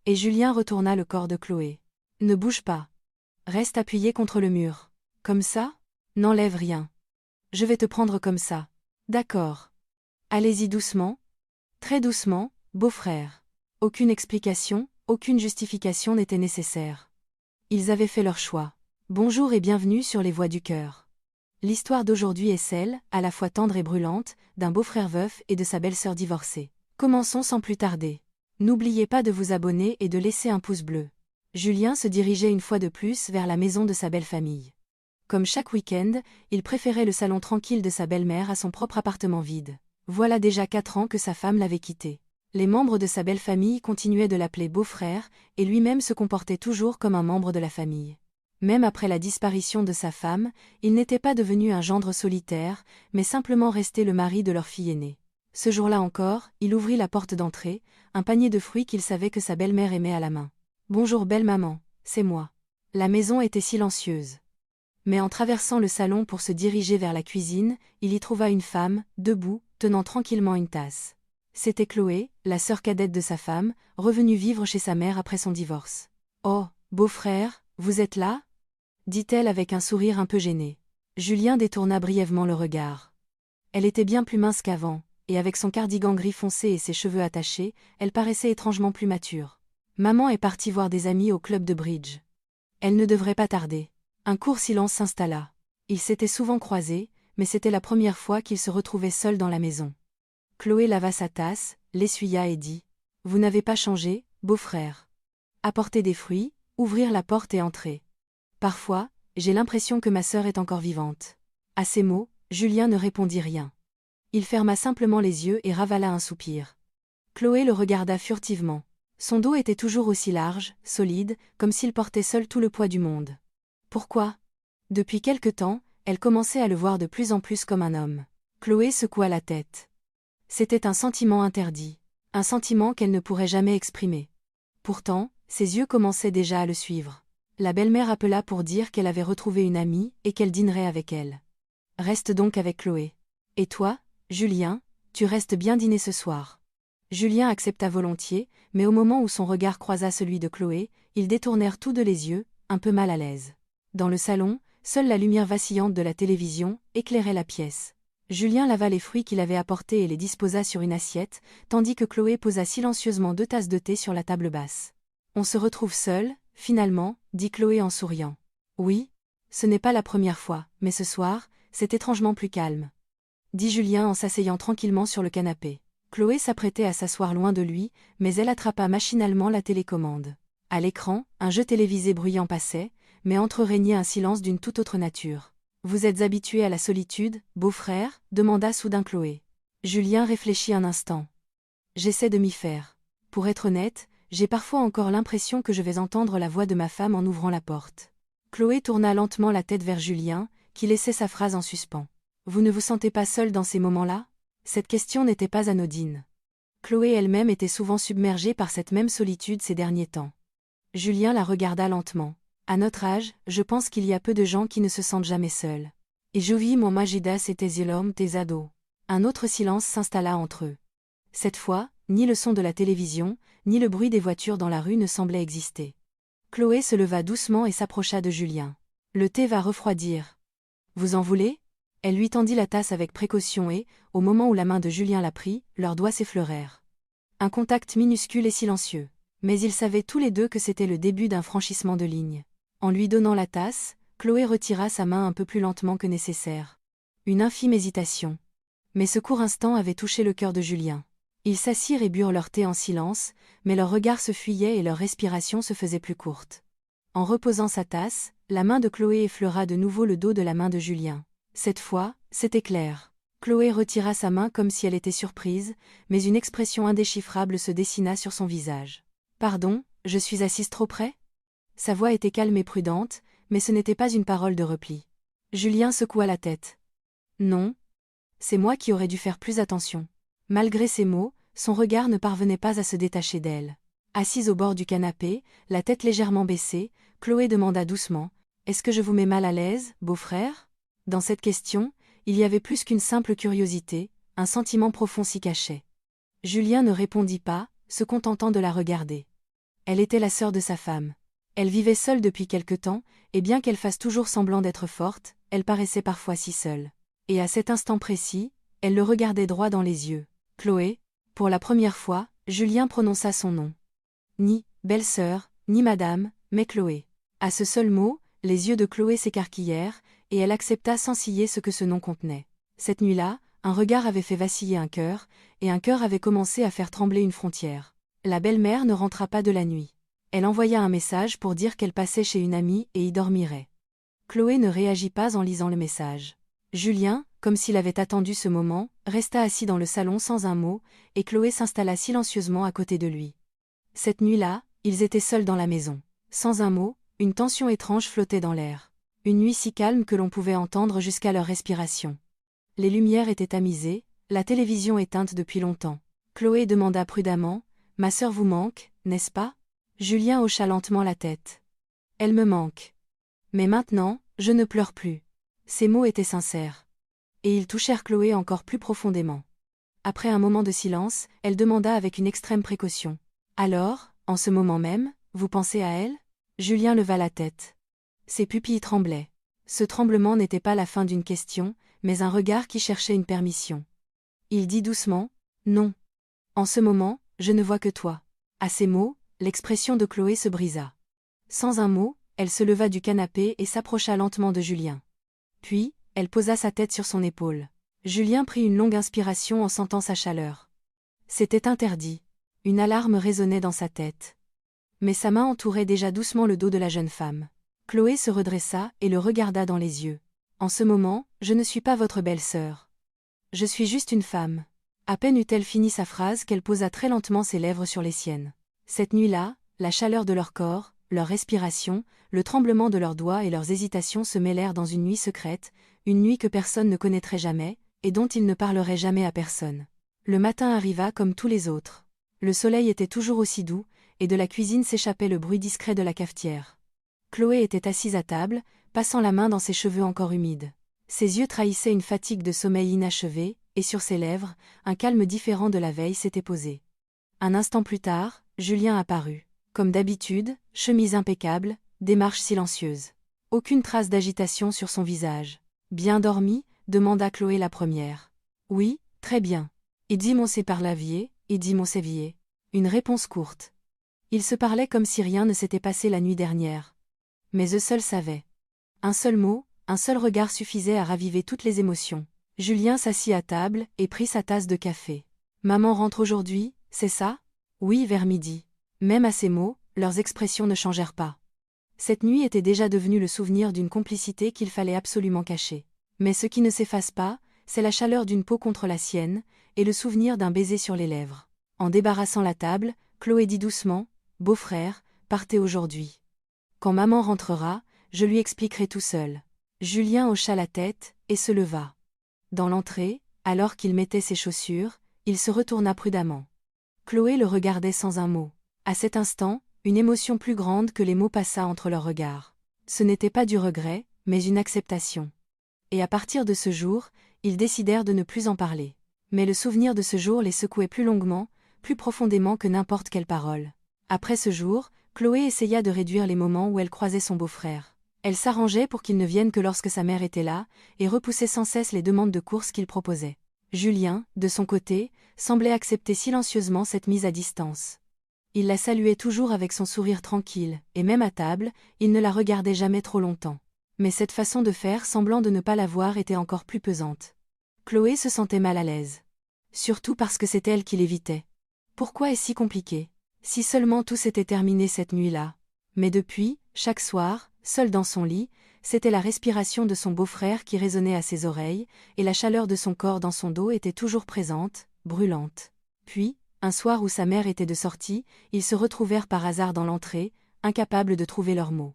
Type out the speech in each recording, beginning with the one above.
Et Julien retourna le corps de Chloé. Ne bouge pas. Reste appuyé contre le mur. Comme ça? N'enlève rien. Je vais te prendre comme ça. D'accord. Allez-y doucement. Très doucement, beau-frère. Aucune explication, aucune justification n'était nécessaire. Ils avaient fait leur choix. Bonjour et bienvenue sur Les Voix du Cœur. L'histoire d'aujourd'hui est celle, à la fois tendre et brûlante, d'un beau-frère veuf et de sa belle-sœur divorcée. Commençons sans plus tarder. N'oubliez pas de vous abonner et de laisser un pouce bleu. Julien se dirigeait une fois de plus vers la maison de sa belle famille. Comme chaque week-end, il préférait le salon tranquille de sa belle-mère à son propre appartement vide. Voilà déjà 4 ans que sa femme l'avait quitté. Les membres de sa belle famille continuaient de l'appeler beau-frère, et lui-même se comportait toujours comme un membre de la famille. Même après la disparition de sa femme, il n'était pas devenu un gendre solitaire, mais simplement resté le mari de leur fille aînée. Ce jour-là encore, il ouvrit la porte d'entrée, un panier de fruits qu'il savait que sa belle-mère aimait à la main. « Bonjour belle maman, c'est moi. » La maison était silencieuse. Mais en traversant le salon pour se diriger vers la cuisine, il y trouva une femme, debout, tenant tranquillement une tasse. C'était Chloé, la sœur cadette de sa femme, revenue vivre chez sa mère après son divorce. « Oh, beau-frère, vous êtes là ?» dit-elle avec un sourire un peu gêné. Julien détourna brièvement le regard. Elle était bien plus mince qu'avant, et avec son cardigan gris foncé et ses cheveux attachés, elle paraissait étrangement plus mature. Maman est partie voir des amis au club de bridge. Elle ne devrait pas tarder. Un court silence s'installa. Ils s'étaient souvent croisés, mais c'était la première fois qu'ils se retrouvaient seuls dans la maison. Chloé lava sa tasse, l'essuya et dit « Vous n'avez pas changé, beau-frère. Apporter des fruits, ouvrir la porte et entrer. Parfois, j'ai l'impression que ma sœur est encore vivante. » À ces mots, Julien ne répondit rien. Il ferma simplement les yeux et ravala un soupir. Chloé le regarda furtivement. Son dos était toujours aussi large, solide, comme s'il portait seul tout le poids du monde. Pourquoi? Depuis quelque temps, elle commençait à le voir de plus en plus comme un homme. Chloé secoua la tête. C'était un sentiment interdit, un sentiment qu'elle ne pourrait jamais exprimer. Pourtant, ses yeux commençaient déjà à le suivre. La belle-mère appela pour dire qu'elle avait retrouvé une amie et qu'elle dînerait avec elle. Reste donc avec Chloé. Et toi, Julien, tu restes bien dîner ce soir. Julien accepta volontiers, mais au moment où son regard croisa celui de Chloé, ils détournèrent tous deux les yeux, un peu mal à l'aise. Dans le salon, seule la lumière vacillante de la télévision éclairait la pièce. Julien lava les fruits qu'il avait apportés et les disposa sur une assiette, tandis que Chloé posa silencieusement 2 tasses de thé sur la table basse. « On se retrouve seul, finalement, » dit Chloé en souriant. « Oui, ce n'est pas la première fois, mais ce soir, c'est étrangement plus calme. » dit Julien en s'asseyant tranquillement sur le canapé. Chloé s'apprêtait à s'asseoir loin de lui, mais elle attrapa machinalement la télécommande. À l'écran, un jeu télévisé bruyant passait, mais entre-régnait un silence d'une toute autre nature. « Vous êtes habitué à la solitude, beau-frère » demanda soudain Chloé. Julien réfléchit un instant. « J'essaie de m'y faire. Pour être honnête, j'ai parfois encore l'impression que je vais entendre la voix de ma femme en ouvrant la porte. » Chloé tourna lentement la tête vers Julien, qui laissait sa phrase en suspens. « Vous ne vous sentez pas seul dans ces moments-là » Cette question n'était pas anodine. Chloé elle-même était souvent submergée par cette même solitude ces derniers temps. Julien la regarda lentement. « À notre âge, je pense qu'il y a peu de gens qui ne se sentent jamais seuls. Et je vis mon Magidas et tes l'homme tes ados. » Un autre silence s'installa entre eux. Cette fois, ni le son de la télévision, ni le bruit des voitures dans la rue ne semblaient exister. Chloé se leva doucement et s'approcha de Julien. « Le thé va refroidir. Vous en voulez ?» Elle lui tendit la tasse avec précaution et, au moment où la main de Julien la prit, leurs doigts s'effleurèrent. Un contact minuscule et silencieux. Mais ils savaient tous les deux que c'était le début d'un franchissement de ligne. En lui donnant la tasse, Chloé retira sa main un peu plus lentement que nécessaire. Une infime hésitation. Mais ce court instant avait touché le cœur de Julien. Ils s'assirent et burent leur thé en silence, mais leurs regards se fuyaient et leur respiration se faisait plus courte. En reposant sa tasse, la main de Chloé effleura de nouveau le dos de la main de Julien. Cette fois, c'était clair. Chloé retira sa main comme si elle était surprise, mais une expression indéchiffrable se dessina sur son visage. « Pardon, je suis assise trop près ?» Sa voix était calme et prudente, mais ce n'était pas une parole de repli. Julien secoua la tête. « Non. C'est moi qui aurais dû faire plus attention. » Malgré ces mots, son regard ne parvenait pas à se détacher d'elle. Assise au bord du canapé, la tête légèrement baissée, Chloé demanda doucement « Est-ce que je vous mets mal à l'aise, beau-frère ?» Dans cette question, il y avait plus qu'une simple curiosité, un sentiment profond s'y cachait. Julien ne répondit pas, se contentant de la regarder. Elle était la sœur de sa femme. Elle vivait seule depuis quelque temps, et bien qu'elle fasse toujours semblant d'être forte, elle paraissait parfois si seule. Et à cet instant précis, elle le regardait droit dans les yeux. Chloé. Pour la première fois, Julien prononça son nom. Ni belle-sœur, ni madame, mais Chloé. À ce seul mot, les yeux de Chloé s'écarquillèrent, et elle accepta sans ciller ce que ce nom contenait. Cette nuit-là, un regard avait fait vaciller un cœur, et un cœur avait commencé à faire trembler une frontière. La belle-mère ne rentra pas de la nuit. Elle envoya un message pour dire qu'elle passait chez une amie et y dormirait. Chloé ne réagit pas en lisant le message. Julien, comme s'il avait attendu ce moment, resta assis dans le salon sans un mot, et Chloé s'installa silencieusement à côté de lui. Cette nuit-là, ils étaient seuls dans la maison. Sans un mot, une tension étrange flottait dans l'air. Une nuit si calme que l'on pouvait entendre jusqu'à leur respiration. Les lumières étaient tamisées, la télévision éteinte depuis longtemps. Chloé demanda prudemment, « Ma sœur vous manque, n'est-ce pas ?» Julien hocha lentement la tête. « Elle me manque. Mais maintenant, je ne pleure plus. » Ces mots étaient sincères. Et ils touchèrent Chloé encore plus profondément. Après un moment de silence, elle demanda avec une extrême précaution. « Alors, en ce moment même, vous pensez à elle ?» Julien leva la tête. Ses pupilles tremblaient. Ce tremblement n'était pas la fin d'une question, mais un regard qui cherchait une permission. Il dit doucement, « Non. En ce moment, je ne vois que toi. » À ces mots, l'expression de Chloé se brisa. Sans un mot, elle se leva du canapé et s'approcha lentement de Julien. Puis, elle posa sa tête sur son épaule. Julien prit une longue inspiration en sentant sa chaleur. C'était interdit. Une alarme résonnait dans sa tête. Mais sa main entourait déjà doucement le dos de la jeune femme. Chloé se redressa et le regarda dans les yeux. « En ce moment, je ne suis pas votre belle-sœur. Je suis juste une femme. » À peine eut-elle fini sa phrase qu'elle posa très lentement ses lèvres sur les siennes. Cette nuit-là, la chaleur de leur corps, leur respiration, le tremblement de leurs doigts et leurs hésitations se mêlèrent dans une nuit secrète, une nuit que personne ne connaîtrait jamais, et dont ils ne parleraient jamais à personne. Le matin arriva comme tous les autres. Le soleil était toujours aussi doux, et de la cuisine s'échappait le bruit discret de la cafetière. Chloé était assise à table, passant la main dans ses cheveux encore humides. Ses yeux trahissaient une fatigue de sommeil inachevé, et sur ses lèvres, un calme différent de la veille s'était posé. Un instant plus tard, Julien apparut. Comme d'habitude, chemise impeccable, démarche silencieuse. Aucune trace d'agitation sur son visage. « Bien dormi ?» demanda Chloé la première. « Oui, très bien. » « Et dit mon séparlavier, et dit mon sévier. » Une réponse courte. Ils se parlaient comme si rien ne s'était passé la nuit dernière. Mais eux seuls savaient. Un seul mot, un seul regard suffisait à raviver toutes les émotions. Julien s'assit à table et prit sa tasse de café. « Maman rentre aujourd'hui, c'est ça ?»« Oui, vers midi. » Même à ces mots, leurs expressions ne changèrent pas. Cette nuit était déjà devenue le souvenir d'une complicité qu'il fallait absolument cacher. Mais ce qui ne s'efface pas, c'est la chaleur d'une peau contre la sienne, et le souvenir d'un baiser sur les lèvres. En débarrassant la table, Chloé dit doucement, « Beau-frère, partez aujourd'hui. Quand maman rentrera, je lui expliquerai tout seul. » Julien hocha la tête, et se leva. Dans l'entrée, alors qu'il mettait ses chaussures, il se retourna prudemment. Chloé le regardait sans un mot. À cet instant, une émotion plus grande que les mots passa entre leurs regards. Ce n'était pas du regret, mais une acceptation. Et à partir de ce jour, ils décidèrent de ne plus en parler. Mais le souvenir de ce jour les secouait plus longuement, plus profondément que n'importe quelle parole. Après ce jour, Chloé essaya de réduire les moments où elle croisait son beau-frère. Elle s'arrangeait pour qu'il ne vienne que lorsque sa mère était là, et repoussait sans cesse les demandes de courses qu'il proposait. Julien, de son côté, semblait accepter silencieusement cette mise à distance. Il la saluait toujours avec son sourire tranquille, et même à table, il ne la regardait jamais trop longtemps. Mais cette façon de faire semblant de ne pas la voir était encore plus pesante. Chloé se sentait mal à l'aise. Surtout parce que c'était elle qui l'évitait. Pourquoi est-ce si compliqué? Si seulement tout s'était terminé cette nuit-là. Mais depuis, chaque soir, seule dans son lit, c'était la respiration de son beau-frère qui résonnait à ses oreilles, et la chaleur de son corps dans son dos était toujours présente, brûlante. Puis, un soir où sa mère était de sortie, ils se retrouvèrent par hasard dans l'entrée, incapables de trouver leurs mots.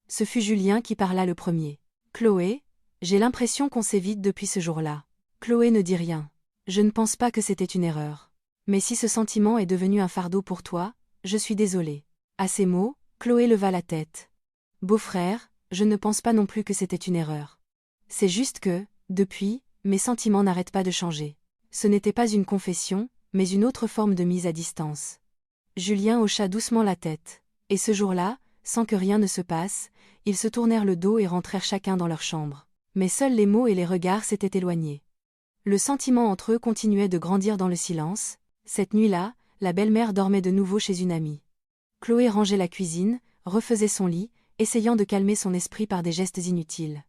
Ce fut Julien qui parla le premier. « Chloé, j'ai l'impression qu'on s'évite depuis ce jour-là. » Chloé ne dit rien. « Je ne pense pas que c'était une erreur. Mais si ce sentiment est devenu un fardeau pour toi, je suis désolée. » À ces mots, Chloé leva la tête. « Beau-frère, je ne pense pas non plus que c'était une erreur. C'est juste que, depuis, mes sentiments n'arrêtent pas de changer. Ce n'était pas une confession, mais une autre forme de mise à distance. Julien hocha doucement la tête. Et ce jour-là, sans que rien ne se passe, ils se tournèrent le dos et rentrèrent chacun dans leur chambre. Mais seuls les mots et les regards s'étaient éloignés. Le sentiment entre eux continuait de grandir dans le silence. Cette nuit-là, la belle-mère dormait de nouveau chez une amie. Chloé rangeait la cuisine, refaisait son lit, essayant de calmer son esprit par des gestes inutiles.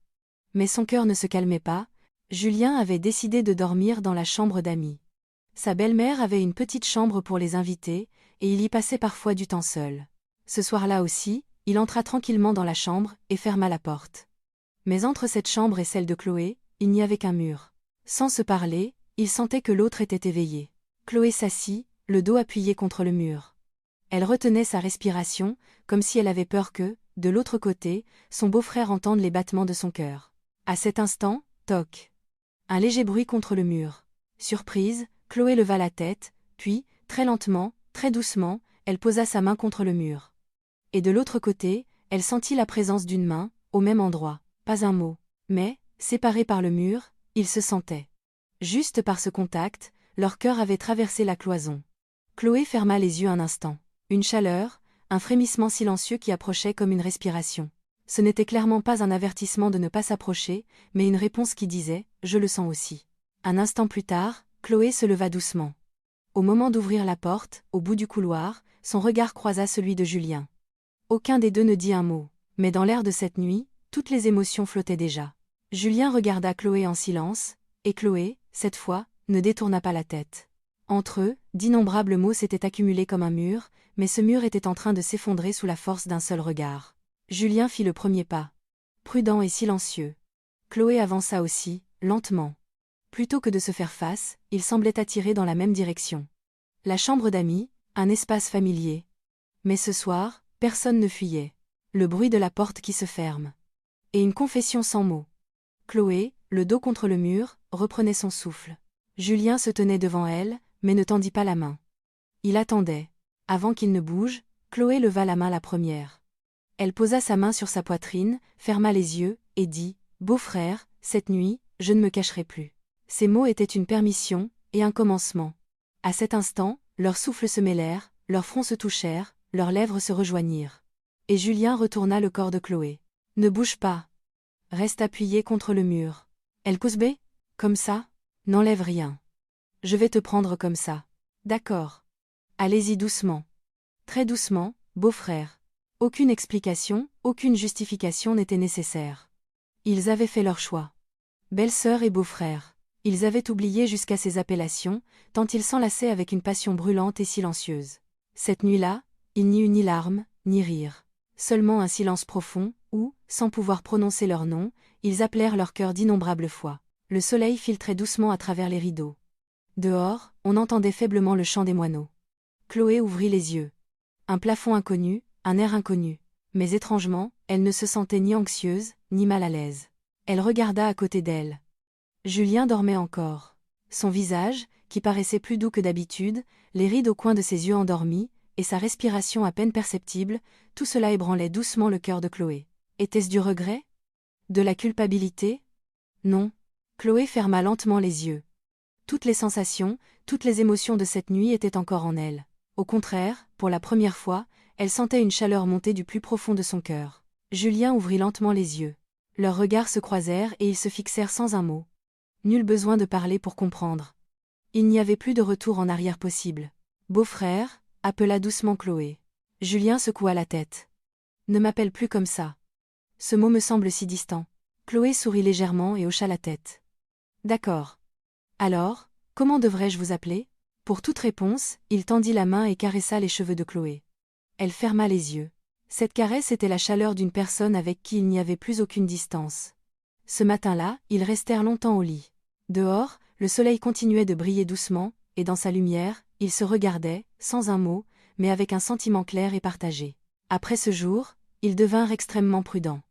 Mais son cœur ne se calmait pas. Julien avait décidé de dormir dans la chambre d'Amy. Sa belle-mère avait une petite chambre pour les invités, et il y passait parfois du temps seul. Ce soir-là aussi, il entra tranquillement dans la chambre et ferma la porte. Mais entre cette chambre et celle de Chloé, il n'y avait qu'un mur. Sans se parler, il sentait que l'autre était éveillé. Chloé s'assit, le dos appuyé contre le mur. Elle retenait sa respiration, comme si elle avait peur que, de l'autre côté, son beau-frère entende les battements de son cœur. À cet instant, toc. Un léger bruit contre le mur. Surprise, Chloé leva la tête, puis, très lentement, très doucement, elle posa sa main contre le mur. Et de l'autre côté, elle sentit la présence d'une main, au même endroit. Pas un mot. Mais, séparés par le mur, ils se sentaient. Juste par ce contact, leur cœur avait traversé la cloison. Chloé ferma les yeux un instant. Une chaleur, un frémissement silencieux qui approchait comme une respiration. Ce n'était clairement pas un avertissement de ne pas s'approcher, mais une réponse qui disait « Je le sens aussi ». Un instant plus tard, Chloé se leva doucement. Au moment d'ouvrir la porte, au bout du couloir, son regard croisa celui de Julien. Aucun des deux ne dit un mot, mais dans l'air de cette nuit, toutes les émotions flottaient déjà. Julien regarda Chloé en silence, et Chloé, cette fois, ne détourna pas la tête. Entre eux, d'innombrables mots s'étaient accumulés comme un mur, mais ce mur était en train de s'effondrer sous la force d'un seul regard. Julien fit le premier pas. Prudent et silencieux. Chloé avança aussi, lentement. Plutôt que de se faire face, ils semblaient attirés dans la même direction. La chambre d'Amy, un espace familier. Mais ce soir, personne ne fuyait. Le bruit de la porte qui se ferme. Et une confession sans mots. Chloé, le dos contre le mur, reprenait son souffle. Julien se tenait devant elle, mais ne tendit pas la main. Il attendait. Avant qu'il ne bouge, Chloé leva la main la première. Elle posa sa main sur sa poitrine, ferma les yeux, et dit « Beau-frère, cette nuit, je ne me cacherai plus ». Ces mots étaient une permission, et un commencement. À cet instant, leurs souffles se mêlèrent, leurs fronts se touchèrent, leurs lèvres se rejoignirent. Et Julien retourna le corps de Chloé. « Ne bouge pas. Reste appuyé contre le mur. Elle Cosbé ? Comme ça ? N'enlève rien. Je vais te prendre comme ça. D'accord. Allez-y doucement. Très doucement, beau-frère. » Aucune explication, aucune justification n'était nécessaire. Ils avaient fait leur choix. Belle-sœur et beau-frère. Ils avaient oublié jusqu'à ces appellations, tant ils s'enlaçaient avec une passion brûlante et silencieuse. Cette nuit-là, il n'y eut ni larmes, ni rire. Seulement un silence profond, où, sans pouvoir prononcer leur nom, ils appelèrent leur cœur d'innombrables fois. Le soleil filtrait doucement à travers les rideaux. Dehors, on entendait faiblement le chant des moineaux. Chloé ouvrit les yeux. Un plafond inconnu, un air inconnu. Mais étrangement, elle ne se sentait ni anxieuse, ni mal à l'aise. Elle regarda à côté d'elle. Julien dormait encore. Son visage, qui paraissait plus doux que d'habitude, les rides au coin de ses yeux endormis, et sa respiration à peine perceptible, tout cela ébranlait doucement le cœur de Chloé. Était-ce du regret ? De la culpabilité ? Non. Chloé ferma lentement les yeux. Toutes les sensations, toutes les émotions de cette nuit étaient encore en elle. Au contraire, pour la première fois, elle sentait une chaleur monter du plus profond de son cœur. Julien ouvrit lentement les yeux. Leurs regards se croisèrent et ils se fixèrent sans un mot. Nul besoin de parler pour comprendre. Il n'y avait plus de retour en arrière possible. « Beau-frère » appela doucement Chloé. Julien secoua la tête. « Ne m'appelle plus comme ça. Ce mot me semble si distant. » Chloé sourit légèrement et hocha la tête. « D'accord. Alors, comment devrais-je vous appeler ?» Pour toute réponse, il tendit la main et caressa les cheveux de Chloé. Elle ferma les yeux. Cette caresse était la chaleur d'une personne avec qui il n'y avait plus aucune distance. Ce matin-là, ils restèrent longtemps au lit. Dehors, le soleil continuait de briller doucement, et dans sa lumière, ils se regardaient, sans un mot, mais avec un sentiment clair et partagé. Après ce jour, ils devinrent extrêmement prudents.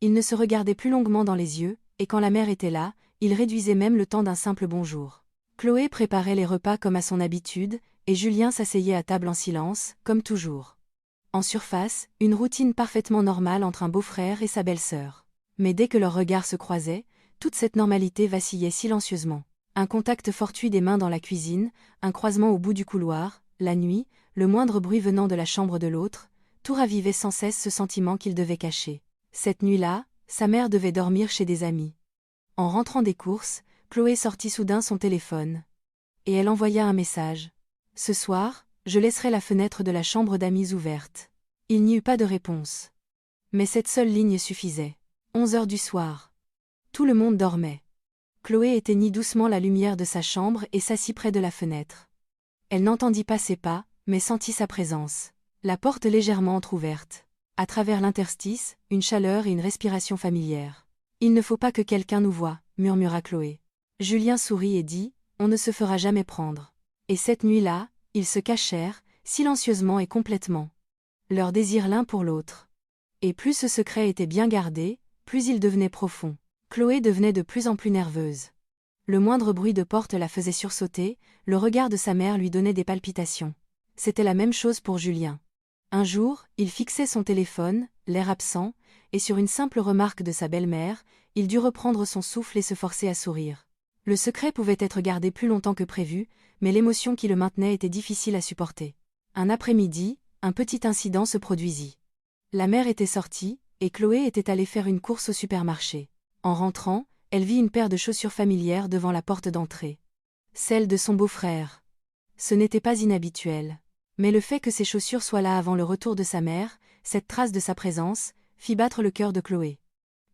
Ils ne se regardaient plus longuement dans les yeux, et quand la mère était là, ils réduisaient même le temps d'un simple bonjour. Chloé préparait les repas comme à son habitude, et Julien s'asseyait à table en silence, comme toujours. En surface, une routine parfaitement normale entre un beau-frère et sa belle-sœur. Mais dès que leurs regards se croisaient, toute cette normalité vacillait silencieusement. Un contact fortuit des mains dans la cuisine, un croisement au bout du couloir, la nuit, le moindre bruit venant de la chambre de l'autre, tout ravivait sans cesse ce sentiment qu'il devait cacher. Cette nuit-là, sa mère devait dormir chez des amis. En rentrant des courses, Chloé sortit soudain son téléphone. Et elle envoya un message. « Ce soir, je laisserai la fenêtre de la chambre d'amis ouverte. » Il n'y eut pas de réponse. Mais cette seule ligne suffisait. 11 heures du soir. Tout le monde dormait. Chloé éteignit doucement la lumière de sa chambre et s'assit près de la fenêtre. Elle n'entendit pas ses pas, mais sentit sa présence. La porte légèrement entr'ouverte. À travers l'interstice, une chaleur et une respiration familière. « Il ne faut pas que quelqu'un nous voie, » murmura Chloé. Julien sourit et dit, « On ne se fera jamais prendre. » Et cette nuit-là, ils se cachèrent, silencieusement et complètement. Leur désir l'un pour l'autre. Et plus ce secret était bien gardé, plus il devenait profond. Chloé devenait de plus en plus nerveuse. Le moindre bruit de porte la faisait sursauter, le regard de sa mère lui donnait des palpitations. C'était la même chose pour Julien. Un jour, il fixait son téléphone, l'air absent, et sur une simple remarque de sa belle-mère, il dut reprendre son souffle et se forcer à sourire. Le secret pouvait être gardé plus longtemps que prévu, mais l'émotion qui le maintenait était difficile à supporter. Un après-midi, un petit incident se produisit. La mère était sortie, et Chloé était allée faire une course au supermarché. En rentrant, elle vit une paire de chaussures familières devant la porte d'entrée. Celle de son beau-frère. Ce n'était pas inhabituel. Mais le fait que ces chaussures soient là avant le retour de sa mère, cette trace de sa présence, fit battre le cœur de Chloé.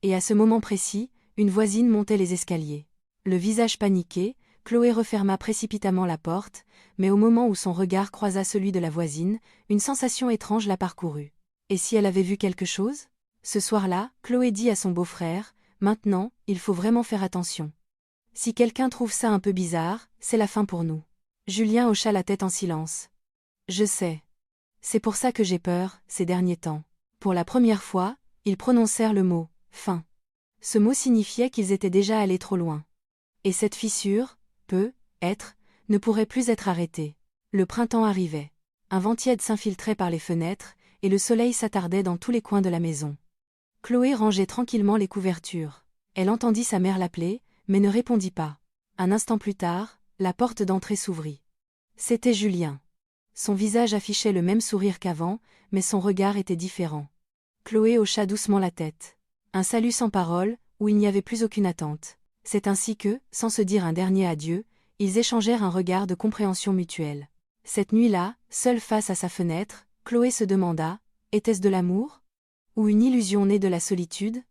Et à ce moment précis, une voisine montait les escaliers. Le visage paniqué, Chloé referma précipitamment la porte, mais au moment où son regard croisa celui de la voisine, une sensation étrange la parcourut. Et si elle avait vu quelque chose ? Ce soir-là, Chloé dit à son beau-frère, « Maintenant, il faut vraiment faire attention. Si quelqu'un trouve ça un peu bizarre, c'est la fin pour nous. » Julien hocha la tête en silence. « Je sais. C'est pour ça que j'ai peur, ces derniers temps. » Pour la première fois, ils prononcèrent le mot « fin ». Ce mot signifiait qu'ils étaient déjà allés trop loin. Et cette fissure, peut-être, ne pourrait plus être arrêtée. Le printemps arrivait. Un vent tiède s'infiltrait par les fenêtres, et le soleil s'attardait dans tous les coins de la maison. Chloé rangeait tranquillement les couvertures. Elle entendit sa mère l'appeler, mais ne répondit pas. Un instant plus tard, la porte d'entrée s'ouvrit. C'était Julien. Son visage affichait le même sourire qu'avant, mais son regard était différent. Chloé hocha doucement la tête. Un salut sans parole, où il n'y avait plus aucune attente. C'est ainsi que, sans se dire un dernier adieu, ils échangèrent un regard de compréhension mutuelle. Cette nuit-là, seule face à sa fenêtre, Chloé se demanda, était-ce de l'amour ? Ou une illusion née de la solitude ?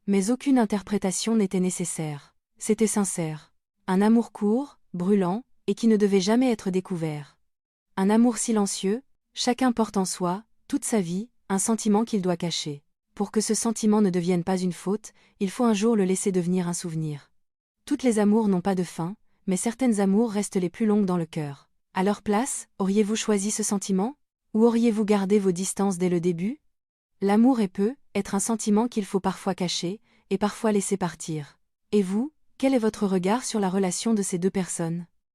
Mais aucune interprétation n'était nécessaire. C'était sincère. Un amour court, brûlant, et qui ne devait jamais être découvert. Un amour silencieux, chacun porte en soi, toute sa vie, un sentiment qu'il doit cacher. Pour que ce sentiment ne devienne pas une faute, il faut un jour le laisser devenir un souvenir. Toutes les amours n'ont pas de fin, mais certaines amours restent les plus longues dans le cœur. À leur place, auriez-vous choisi ce sentiment ? Ou auriez-vous gardé vos distances dès le début ? L'amour peut-être un sentiment qu'il faut parfois cacher, et parfois laisser partir. Et vous, quel est votre regard sur la relation de ces deux personnes ?